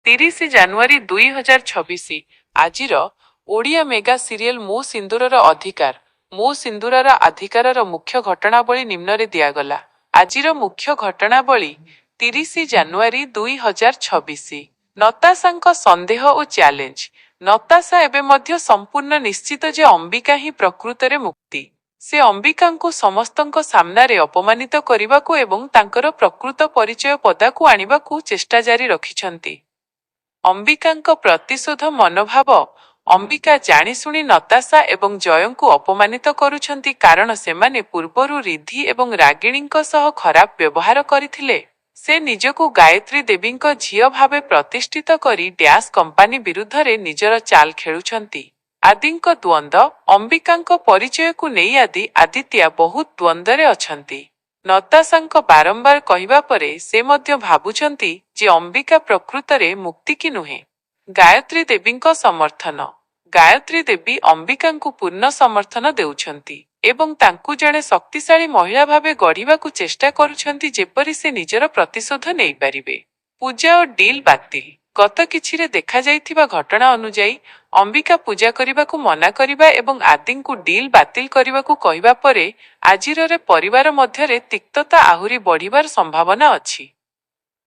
30 ଜାନୁଆରୀ 2026 ଆଜିର Odia mega serial ମୋ ସିନ୍ଦୁରର ଅଧିକାର। ମୋ ସିନ୍ଦୁରର ଅଧିକାରର ମୁଖ୍ୟ ଘଟଣାବଳୀ ନିମ୍ନରେ ଦିଆଗଲା। ଆଜିର ମୁଖ୍ୟ ଘଟଣାବଳୀ 30 ଜାନୁଆରୀ 2026। ନତାଶାଙ୍କ ସନ୍ଦେହ ଓ ଚ୍ୟାଲେଞ୍ଜ। ନତାଶା ଏବେ ମଧ୍ୟ ସମ୍ପୂର୍ଣ୍ଣ ନିଶ୍ଚିତ ଯେ ଅମ୍ବିକା ହିଁ ପ୍ରକୃତରେ ମୁକ୍ତି। ସେ ଅମ୍ବିକାଙ୍କୁ ସମସ୍ତଙ୍କ ସାମ୍ନାରେ ଅପମାନିତ କରିବାକୁ ଏବଂ ତାଙ୍କର ପ୍ରକୃତ ପରିଚୟ ପଦାକୁ ଆଣିବାକୁ ଚେଷ୍ଟା ଜାରି ରଖିଛନ୍ତି। ଅମ୍ବିକାଙ୍କ ପ୍ରତିଶୋଧ ମନୋଭାବ। ଅମ୍ବିକା ଜାଣିଶୁଣି ନତାଶା ଏବଂ ଜୟଙ୍କୁ ଅପମାନିତ କରୁଛନ୍ତି କାରଣ ସେମାନେ ପୂର୍ବରୁ ରିଧି ଏବଂ ରାଗିଣୀଙ୍କ ସହ ଖରାପ ବ୍ୟବହାର କରିଥିଲେ। ସେ ନିଜକୁ ଗାୟତ୍ରୀ ଦେବୀଙ୍କ ଝିଅ ଭାବେ ପ୍ରତିଷ୍ଠିତ କରି ଡ୍ୟାସ୍ କମ୍ପାନୀ ବିରୁଦ୍ଧରେ ନିଜର ଚାଲ ଖେଳୁଛନ୍ତି। ଆଦିଙ୍କ ଦ୍ୱନ୍ଦ୍ୱ। ଅମ୍ବିକାଙ୍କ ପରିଚୟକୁ ନେଇ ଆଦିତ୍ୟ ବହୁତ ଦ୍ୱନ୍ଦ୍ୱରେ ଅଛନ୍ତି। ନତାଶାଙ୍କ ବାରମ୍ବାର କହିବା ପରେ ସେ ମଧ୍ୟ ଭାବୁଛନ୍ତି ଯେ ଅମ୍ବିକା ପ୍ରକୃତରେ ମୁକ୍ତି କି ନୁହେଁ। ଗାୟତ୍ରୀ ଦେବୀଙ୍କ ସମର୍ଥନ। ଗାୟତ୍ରୀ ଦେବୀ ଅମ୍ବିକାଙ୍କୁ ପୂର୍ଣ୍ଣ ସମର୍ଥନ ଦେଉଛନ୍ତି ଏବଂ ତାଙ୍କୁ ଜଣେ ଶକ୍ତିଶାଳୀ ମହିଳା ଭାବେ ଗଢ଼ିବାକୁ ଚେଷ୍ଟା କରୁଛନ୍ତି ଯେପରି ସେ ନିଜର ପ୍ରତିଶୋଧ ନେଇପାରିବେ। ପୂଜା ଓ ଡିଲ୍ ବାତିଲ। ଗତ କିଛିରେ ଦେଖାଯାଇଥିବା ଘଟଣା ଅନୁଯାୟୀ ଅମ୍ବିକା ପୂଜା କରିବାକୁ ମନା କରିବା ଏବଂ ଆଦିଙ୍କୁ ଡିଲ୍ ବାତିଲ କରିବାକୁ କହିବା ପରେ ଆଜିର ପରିବାର ମଧ୍ୟରେ ତିକ୍ତତା ଆହୁରି ବଢ଼ିବାର ସମ୍ଭାବନା ଅଛି।